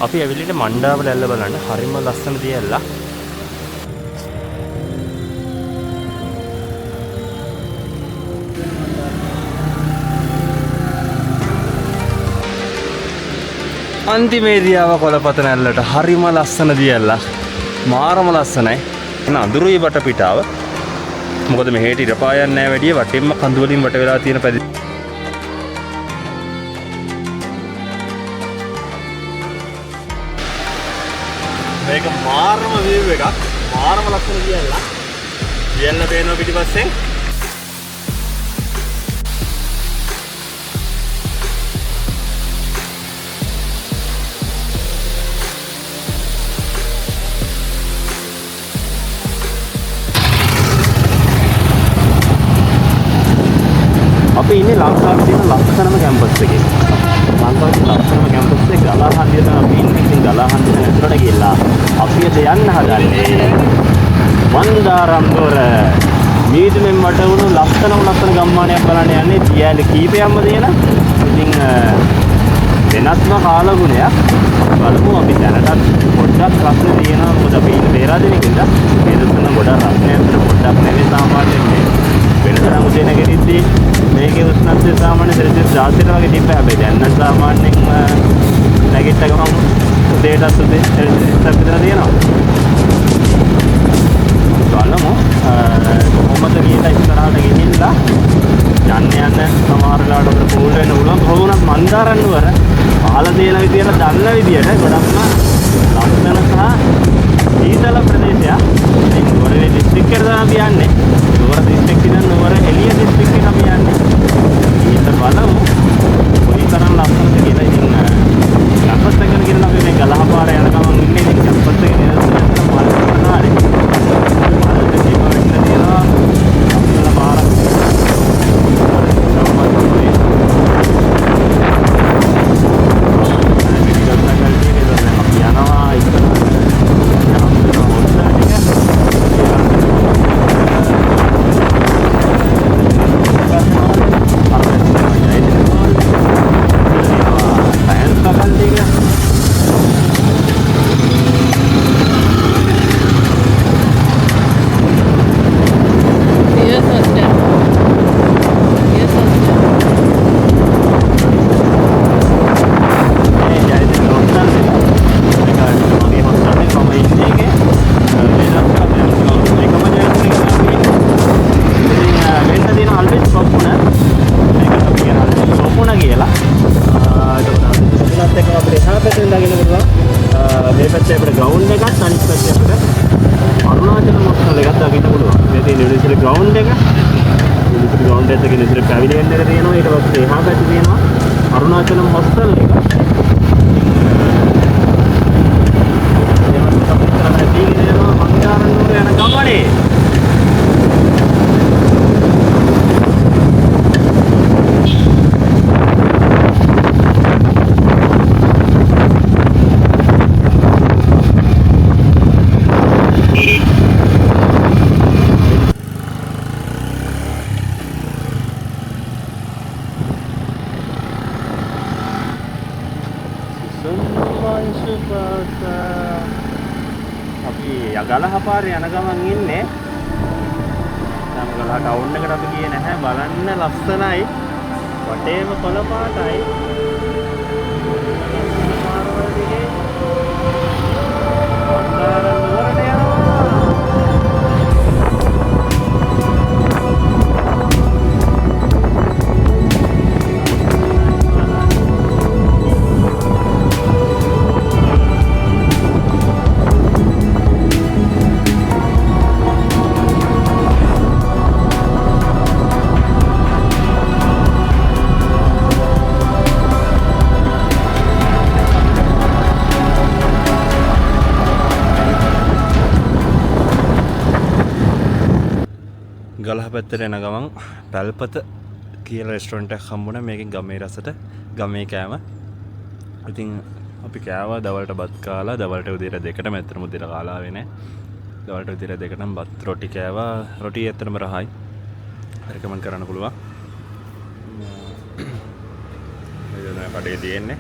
අපි ඇවිල්ලා මණ්ඩාවල ඇල්ල බලන්න හරිම ලස්සන දියැල්ලා. අන්තිමේදී ආව කොළපතන ඇල්ලට හරිම ලස්සන දියැල්ලා. මාරම ලස්සනයි. එන අඳුරුයි වටපිටාව. මොකද මෙහෙට ඉර පායන්නේ නැහැ වැඩි වටෙන්ම කඳු වලින් වට වෙලා තියෙන පැති. මේක මාරම view එකක්. මාරම ලස්සන දියැල්ලා. දියැල්ල පේනවා පිටිපස්සෙන්. අපි ඉන්නේ ලංකාවේ තියෙන ලස්සනම කැම්පස් එකේ. ලංකාවේ තියෙන ලස්සනම කැම්පස් එක ගලාහන්දිය තමයි අපි ඉන්නේ. ඉතින් ගලාහන්දිය ඇතුළට ගිහලා අපි අද යන්න හදන්නේ වන්දාරම්දොර. මීදුමෙන් මට වුණු ලස්සනම ලස්සන ගම්මානයක් බලන්න යන්නේ. දියැලි කීපයක්ම දෙන. ඉතින් වෙනස්ම කාලගුණයක්. බලමු අපි දැනටත් පොඩ්ඩක් රස්නේ තියෙනවා. මොකද අපි ඉන්නේ පෙරාදෙනකින්ද. මේ දවස්වල ගොඩක් රස්නේ අතර පොඩ්ඩක් නෙවෙයි සාමාන්‍යයෙන් වෙනදා උදේ නැගෙද්දී මේකේ උෂ්ණත්වය සාමාන්‍ය සෙල්සියස් 14 වගේ තිබ්බ හැබැයි දැන් නම් සාමාන්‍යයෙන් නැගිට ගමන් උදේටත් උදේ සෙල්සියස් විතර තියෙනවා. බලමු කොහොමද කියලා ඉස්සරහට ගිහිල්ලා යන්න සමහර ලාට උඩ පූල් වෙන්න උලන් කොහොමවත් මන්දාරම් නුවර පහළ තියෙන විදියට දන්න විදියට ගොඩක්ම ලස්සන සහ සීතල ප්‍රදේශයක්. ඉතින් නුවරේ දිස්ත්‍රික්කයට තමයි අපි යන්නේ. නුවර දිස්ත්‍රික්කේ ඉඳන් නුවර එළිය දිස්ත්‍රික්කයට අපි යන්නේ. ඊට බලමු කොයි තරම් ලස්සනද කියලා. ඉතින් කැම්පස් එකකට ගිහින් අපි මේ ගලහපාර යන ගමන් ඉන්නේ. ඉතින් කැම්පස් එකේ නේද මල් කරනාරේ. මල් දෙකේ වරින්න තියෙනවා. අපිට පාරක් අරුණාචලම් හොස්ටල් එක. මන්දාරම් යන ගමනේ අපි ගලහපාරේ යන ගමන් ඉන්නේ. නම් ගලහ ටවුන් එකට අපි ගියේ නැහැ. බලන්න ලස්සනයි. වටේම කොළ පාටයි. ගලහ පැත්තට යන ගමන් පැල්පත කියලා රෙස්ටොරන්ට් එකක් හම්බුණා. මේකෙන් ගමේ රසට ගමේ කෑම. ඉතින් අපි කෑවා දවල්ට බත් කාලා. දවල්ට උදේට දෙකටම ඇත්තටම උදේට කාලා ආවේ නැහැ. දවල්ට උදේට දෙකටම බත් රොටි කෑවා. රොටි ඇත්තටම රහයි. රෙකමන්ඩ් කරන්න පුළුවන්. මේ කඩේ තියෙන්නේ.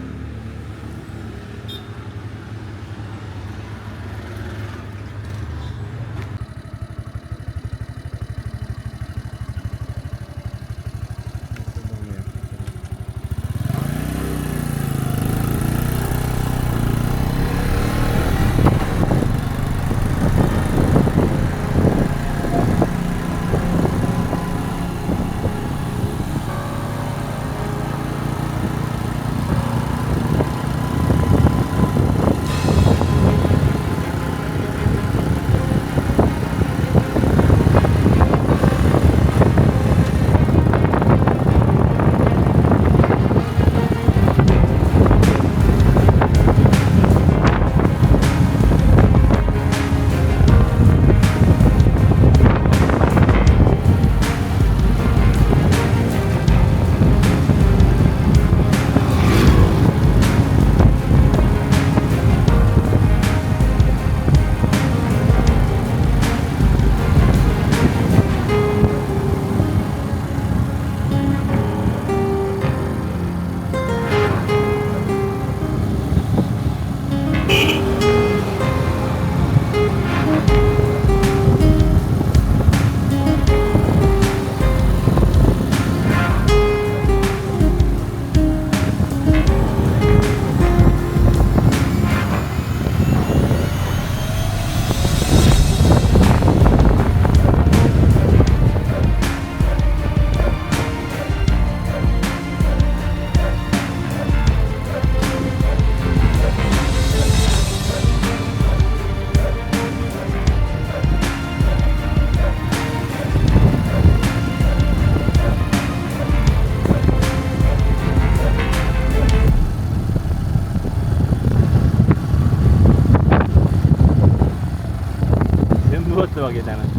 වගේ තැන.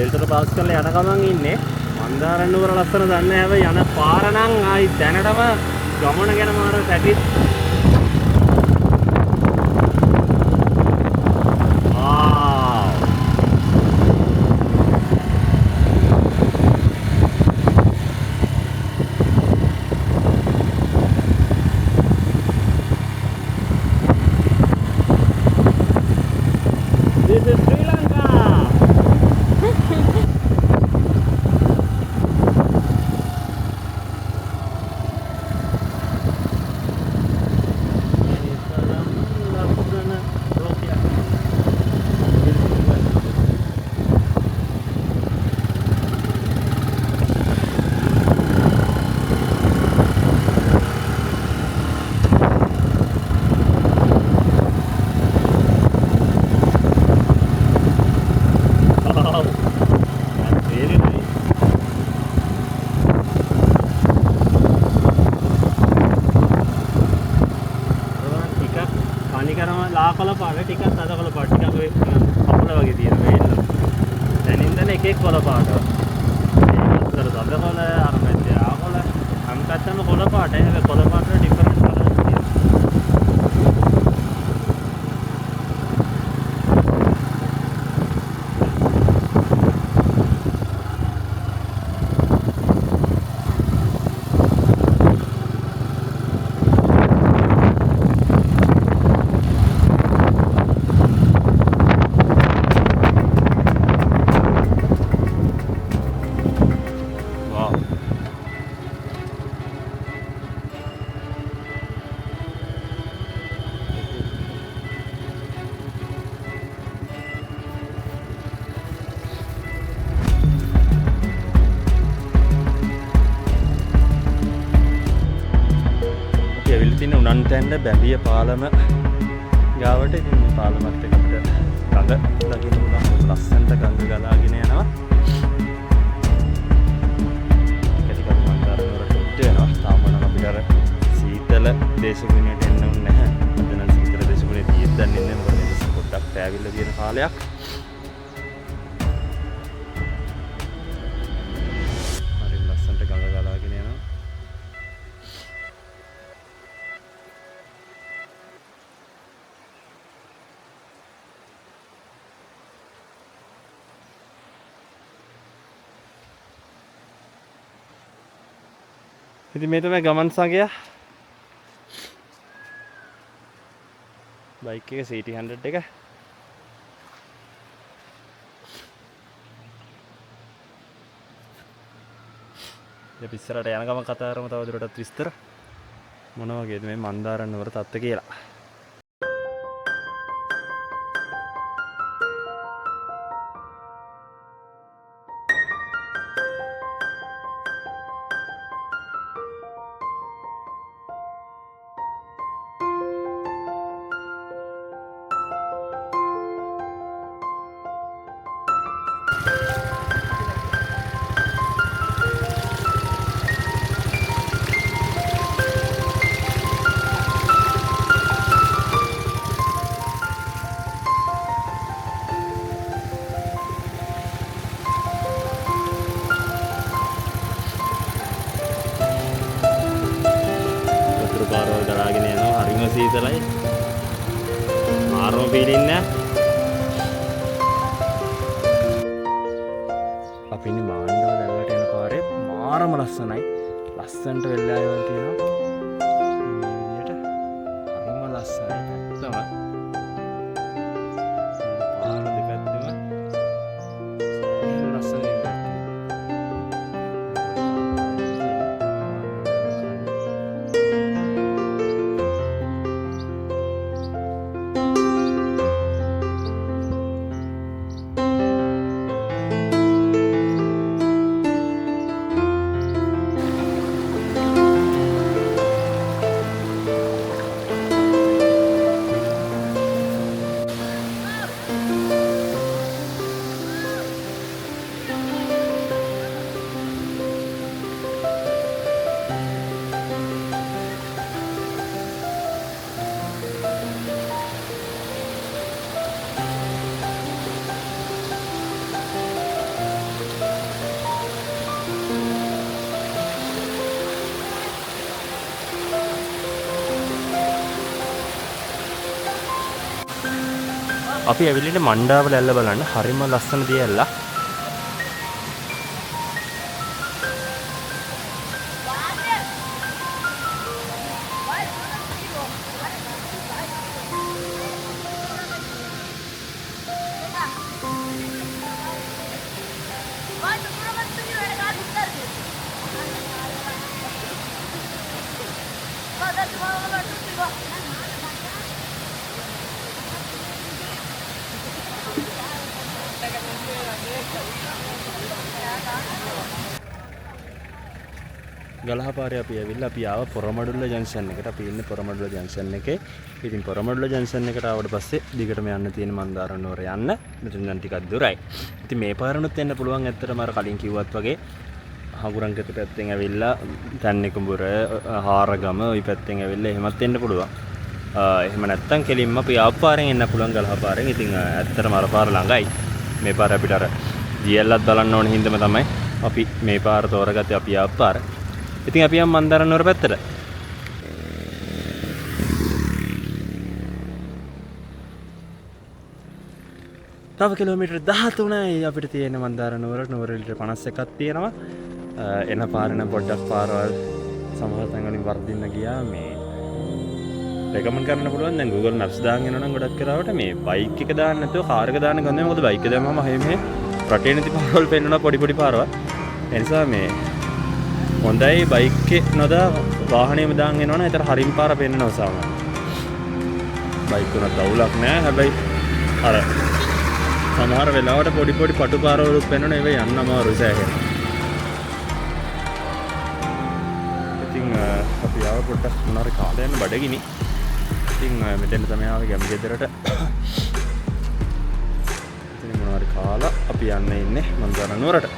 දෙල්තර පාස් කරලා යන ගමන් ඉන්නේ මන්දාරණ්‍යවර ලස්සන දන්නේ හැබැයි යන පාර නම් ආයි දැනටම ගමන ගැන මාර සැටිත් This is Sri Lanka. ලා කොළ පාට ටිකක් අද කොළ පාට ටිකක් ඔය කපල වගේ තියෙන වේල්ල. දැනින් දැන එක එක කොළ පාට. ඒකට දඩ කොළ අර මැද ආ කොළ අම් පැත්තම කොළ පාට. හැබැයි කොළ පාට වල ඩිෆරන්ට් කලර්ස් තියෙනවා. උනන්තැන්න බැඹිය පාලම ගාවට ඉතින් මේ පාලමත් එක්ක ගඟ දකින්න පුළුවන් ලස්සනට ගඟ ගලාගෙන යනවා. ටික ටික මන්දාරණවලට උත් වෙනවා. තාම නම් අපිට අර සීතල දේශගුණයට එන්න උන්නේ නැහැ. අද නම් සීතල දේශගුණේ තියෙද්දන් ඉන්නේ මොකද මේක පොඩ්ඩක් පෑවිල්ල තියෙන කාලයක්. හරි ලස්සනට ගඟ ගලාගෙන යනවා. ඉතින් මේ තමයි ගමන් සංගය. බයික් එක CT100 එක. ඉතින් ඉස්සරහට යන ගමන් කතා කරමු තව දුරටත් විස්තර. මොන වගේද මේ මන්දාරණ්‍යවර තත්ත්වය කියලා. පාරවල් ගලාගෙන යනවා. හරිම සීතලයි. මාරම පීලින්නේ නැහැ. අපි ඉන්නේ මාණ්ඩව දැල්ලට යන පාරේ මාරම ලස්සනයි. ලස්සනට වෙල්ලායවල් තියෙනවා. මේ විදියට හරිම ලස්සනයි. ඇත්තම පාර දෙපැත්තම ලස්සනයි. අපි ඇවිල්ලා මණ්ඩාවල ඇල්ල බලන්න හරිම ලස්සන දේ ඇල්ල. ගලහපාරේ අපි ඇවිල්ලා අපි ආව පොරමඩුල්ල ජංක්ෂන් එකට. අපි ඉන්නේ පොරමඩුල්ල ජංක්ෂන් එකේ. ඉතින් පොරමඩුල්ල ජංක්ෂන් එකට ආවට පස්සේ දිගටම යන්න තියෙන මන්දාර නුවර යන්න. මෙතන නම් ටිකක් දුරයි. ඉතින් මේ පාරණුත් එන්න පුළුවන්. ඇත්තටම අර කලින් කිව්වත් වගේ හගුරන්කත පැත්තෙන් ඇවිල්ලා තැන්නිකුඹුර හාරගම ওই පැත්තෙන් ඇවිල්ලා එහෙමත් එන්න පුළුවන්. එහෙම නැත්තම් කෙලින්ම අපි ආප්පාරෙන් එන්න පුළුවන් ගලහපාරෙන්. ඉතින් ඇත්තටම අර පාර ළඟයි. මේ පාර අපිට අර ජීඑල්ලත් බලන්න ඕන හින්දාම තමයි අපි මේ පාර තෝරගත්තේ. අපි ආප්පාර. ඉතින් අපි යම් මන්දාර නුවර පැත්තට. තව කිලෝමීටර් 13යි අපිට තියෙන මන්දාර නුවර. නුවරට 51ක් තියෙනවා. එන පාර නම් පොඩ්ඩක් පාරවල් සමහර තැන් වලින් වර්ධින්න ගියා. මේ රෙකමන්ඩ් කරන්න පුළුවන්. දැන් Google Maps දාගෙන යනවා නම් ගොඩක් කරාවට මේ බයික් එක දාන්න නැතුව කාර් එක දාන්න ගන්නේ. මොකද බයික් එක දැම්මම මේ රටේ නැති පාරවල් පෙන්නනවා පොඩි පොඩි පාරවල්. ඒ නිසා මේ හොඳයි බයික් එක නොදා වාහනේම දාන් එනවනම් ඒතර හරිම පාර පෙන්නනවා සාමාන්‍යයෙන්. බයික් උනත් අවුලක් නෑ. හැබැයි අර සමහර වෙලාවට පොඩි පොඩි පටු පාරවලුත් පෙන්නන ඒවා යන්න අමාරුයි සෑහෙන. ඉතින් අපි ආව පොඩ්ඩක් මොනාරි කාලේ යන බඩගිනි. ඉතින් මෙතෙන් තමයි ආවේ ගැම ගෙදරට. ඉතින් මොනාරි කාලා අපි යන්න ඉන්නේ මන්දාර නුවරට.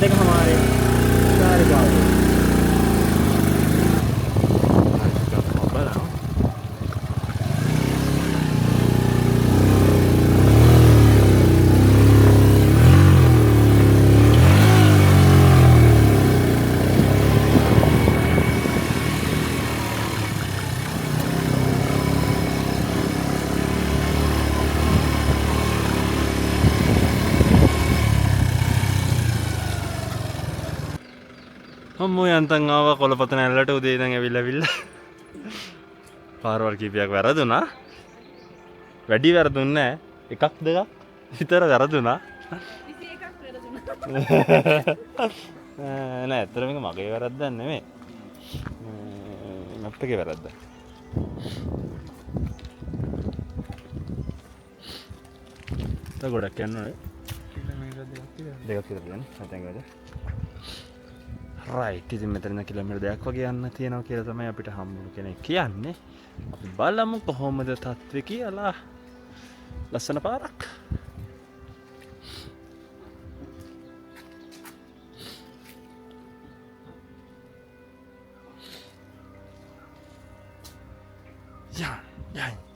2 हमारे सारे का අම්මෝ යන්තම් ආවා කොළපතන ඇල්ලට උදේ ඉඳන් ඇවිල්ලා පාරවල් කීපයක් වැරදුනා. වැඩි වැරදුන්නේ නැහැ. එකක් දෙකක් විතර වැරදුනා. 21ක් වැරදුනා. නෑ ඇත්තටම මේක මගේ වැරද්දක් නෙමෙයි. මැප් එකේ වැරද්දක්. තව ගොඩක් යන්න ඕනේ. දෙකක් විතර යන්න. නැත්නම් වැඩ. රයිට් ඉතින් මෙතන කිලෝමීටර් 2ක් වගේ යන්න තියෙනවා කියලා තමයි අපිට හම්බුණු කෙනෙක් කියන්නේ. අපි බලමු කොහොමද තත්ත්වේ කියලා. ලස්සන පාරක්.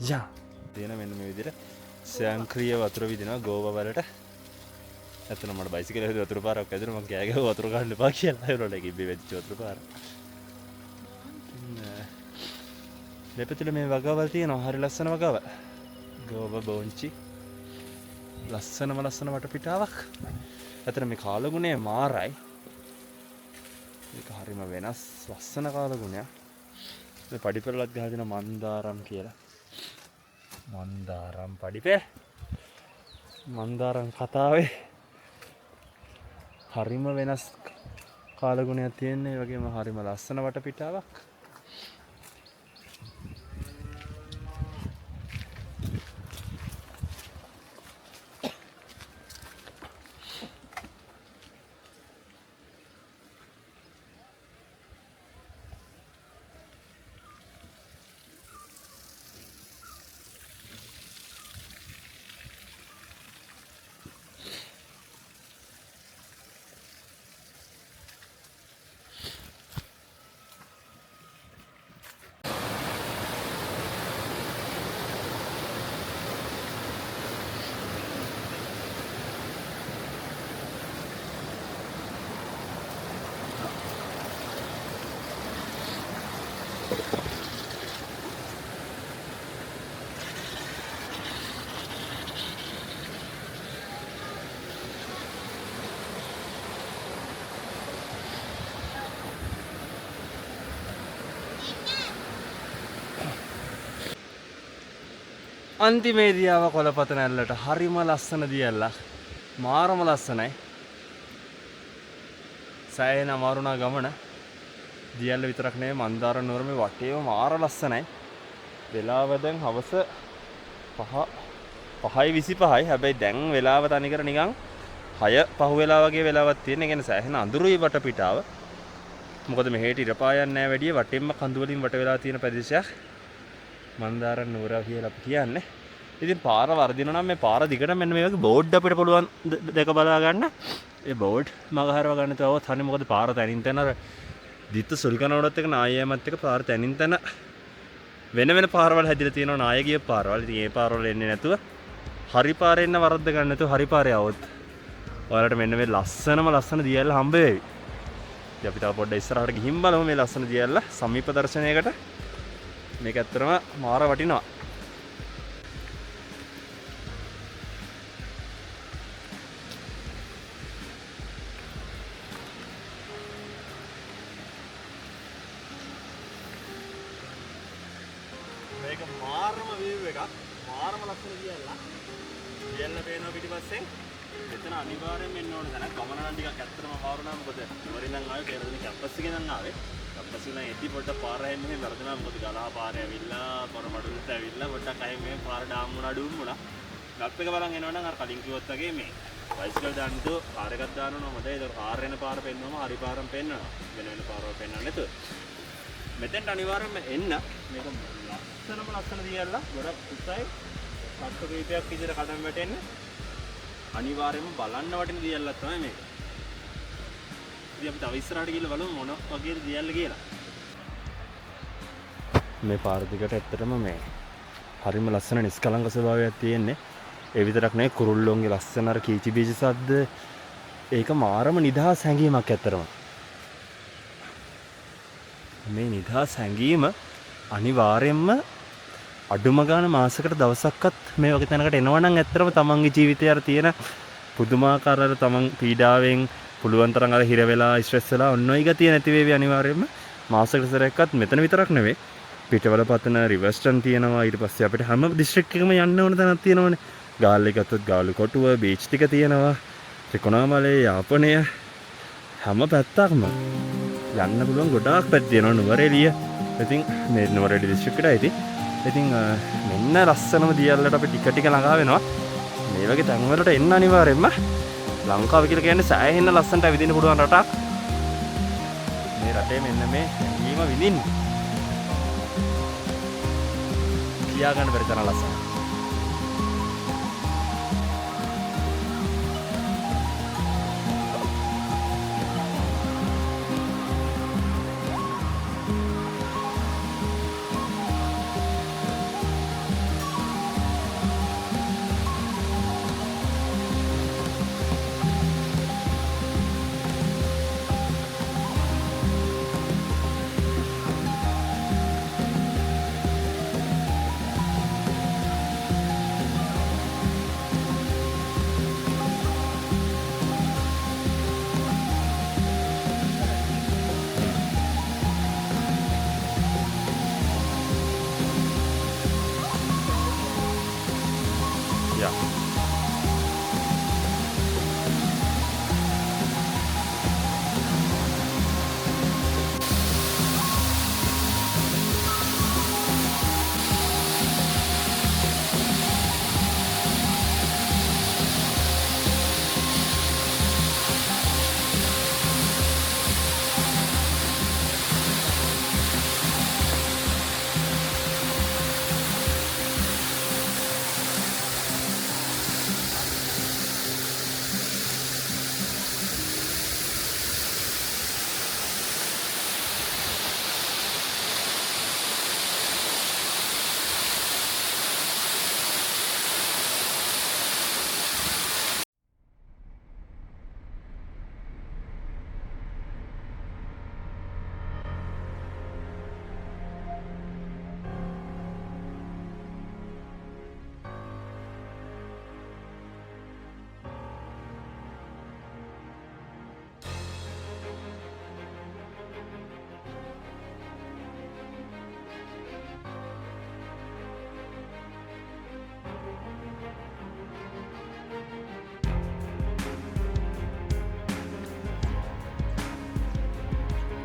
යා තියෙන මෙන්න මේ විදිහට ස්වයංක්‍රීය වතුර විදිනවා ගෝවා වලට. ඇත්තට මට බයිසිකල් එකේ වතුර පාරක් ඇදුණා මම කෑ ගැහුවා වතුර ගන්න එපා කියලා. ඒ වලට කිව්වේ වෙච්ච වතුර පාර. දෙපැත්තේ මේ වගාවල් තියෙනවා. හරි ලස්සන වගාවල්. ගෝවා බෝංචි. ලස්සනම ලස්සන වටපිටාවක්. ඇත්තට මේ කාලගුණය මාරයි. ඒක හරිම වෙනස් ලස්සන කාලගුණයක්. මේ පඩිපෙරලක් ගහලා දෙන මන්දාරම් කියලා. මන්දාරම් පඩිපෙර. මන්දාරම් කතාවේ හරිම වෙනස් කාලගුණයක් තියෙන ඒ වගේම හරිම ලස්සන වටපිටාවක්. අන්තිමේදී ආව කොළපතන ඇල්ලට හරිම ලස්සන දියල්ලක්. මාරම ලස්සනයි. සෑහෙන අමාරුණා ගමන. දියල්ල විතරක් නෙවෙයි මන්දාර නුවර මේ වටේම මාර ලස්සනයි. වෙලාව දැන් හවස 5:25යි. හැබැයි දැන් වෙලාව තනිකර නිකන් 6 පහ වෙලා වගේ වෙලාවක් තියෙන. ඒ කියන්නේ සෑහෙන අඳුරුයි වටපිටාව. මොකද මෙහෙට ඉර පායන්නේ නැහැ වැඩි. වටෙන්ම කඳු වලින් වට වෙලා තියෙන ප්‍රදේශයක්. මන්දාර නුවර කියලා අපි කියන්නේ. ඉතින් පාර වර්ධිනවා නම් මේ පාර දිගට මෙන්න මේ වගේ බෝඩ් අපිට පුළුවන් දෙක බලා ගන්න. ඒ බෝඩ් මග හරව ගන්න තවවත් හන්නේ මොකද පාර තනින් තන අර දිත්ත සුල්කනවඩත් එක නායයමත් එක පාර තනින් තන වෙන වෙන පාරවල් හැදිලා තියෙනවා නාය ගිය පාරවල්. ඉතින් ඒ පාරවල එන්නේ නැතුව හරි පාරේ එන්න වරද්ද ගන්න නැතුව හරි පාරේ આવොත් ඔයාලට මෙන්න මේ ලස්සන දියැල්ල හම්බ වෙවි. ඉතින් අපි තව පොඩ්ඩක් ඉස්සරහට ගිහින් බලමු මේ ලස්සන දියැල්ල සමීප දර්ශනයකට. මේක ඇත්තටම මාර වටිනවා. මේක මාරම view එකක්. මාරම ලස්සන දියැල්ල. දියැල්ල පේනවා පිටිපස්සෙන්. මෙතන අනිවාර්යෙන් එන්න ඕන තැනක්. ගමන නම් ටිකක් ඇත්තටම පාරුණා මොකද ඉවරින් නම් ආවේ පෙරදින කැම්පස් එකේ නම් ආවේ. කැම්පස් එකේ නම් එද්දි පොඩ්ඩක් පාර හැන්නේ මෙහෙම වරදනවා මොකද ගලහා පාරේ ඇවිල්ලා පොර මඩුලට ඇවිල්ලා පොඩ්ඩක් අය මේ පාර ඩාම් වුණා ඩුම් වුණා. මැප් එක බලන් එනවා නම් අර කලින් කිව්වත් වගේ මේ බයිසිකල් දාන්න දෝ කාර් එකක් දානවා හොඳයි. ඒක කාර් වෙන පාර පෙන්නනවා හරි පාරම පෙන්නනවා. වෙන වෙන පාරවල් පෙන්නන්නේ නැතුව. මෙතෙන්ට අනිවාර්යෙන්ම එන්න. මේක ලස්සන දියල්ලා ගොඩක් උසයි. කට්ට කීපයක් විතර කඩම් වැටෙන්නේ. අනිවාර්යෙන්ම බලන්න වටින දියල්ලක් තමයි මේක. ඉතින් අපි තව ඉස්සරහට ගිහලා බලමු මොන වගේද දියල්ල කියලා. මේ පාර දිගට ඇත්තටම මේ හරිම ලස්සන නිස්කලංක ස්වභාවයක් තියෙන්නේ. ඒ විතරක් නෙවෙයි කුරුල්ලොන්ගේ ලස්සන අර කීචි බීජ සද්ද ඒක මාරම නිදහස් හැඟීමක් ඇත්තටම. මේ නිදහස් හැඟීම අනිවාර්යයෙන්ම අඩුම ගාන මාසයකට දවසක්වත් මේ වගේ තැනකට එනවනම් ඇත්තටම තමන්ගේ ජීවිතේ අර තියෙන පුදුමාකාර අර තමන් පීඩාවෙන් පුළුවන් තරම් අර හිර වෙලා ස්ට්‍රෙස් වෙලා ඔන්න ඔය ගතිය නැති වේවි අනිවාර්යයෙන්ම මාසයකට සැරයක්වත් මෙතන විතරක් නෙවෙයි පිටවල පතන රිවර්ස්ටන් තියෙනවා ඊට පස්සේ අපිට හැම ඩිස්ට්‍රික්ට් එකකම යන්න ඕන තැනක් තියෙනවනේ ගාල්ලේ ගත්තොත් ගාලු කොටුව බීච් ටික තියෙනවා ත්‍රිකුණාමලය යාපනය හැම පැත්තක්ම යන්න පුළුවන් ගොඩාක් පැති තියෙනවා නුවරඑළිය ඉතින් මේ නුවරඑළිය ඩිස්ට්‍රික්ට් එකට ඉතින් මෙන්න ලස්සනම දියල්ලට අපි ටික ටික ළඟා වෙනවා මේ වගේ තැන් වලට එන්න අනිවාර්යයෙන්ම ලංකාව කියලා කියන්නේ සෑහෙන ලස්සනට විඳින්න පුළුවන් රටක් මේ රටේ මෙන්න මේ හැඟීම විඳින්න කියා ගන්න බැරි තරම් ලස්සනයි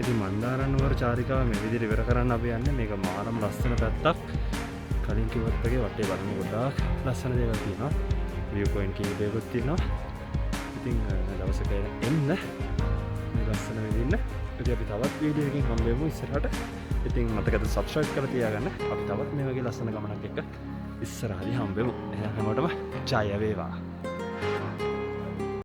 ඉතින් මන්දාරණවර චාරිකාව මේ විදිහට ඉවර කරන්න අපි යන්නේ මේක මාරම ලස්සන පැත්තක් කලින් කිව්වත් වගේ වටේ බලන්න ගොඩාක් ලස්සන දේවල් තියෙනවා view point කීපයක්ත් තියෙනවා ඉතින් දවසක එන්න මේ ලස්සන විදින්න ඉතින් අපි තවත් වීඩියෝ එකකින් හම්බෙමු ඉස්සරහට ඉතින් මතකද subscribe කරලා තියාගන්න අපි තවත් මේ වගේ ලස්සන ගමනක් එක්ක ඉස්සරහදී හම්බෙමු එහෙනම් හැමෝටම ජය වේවා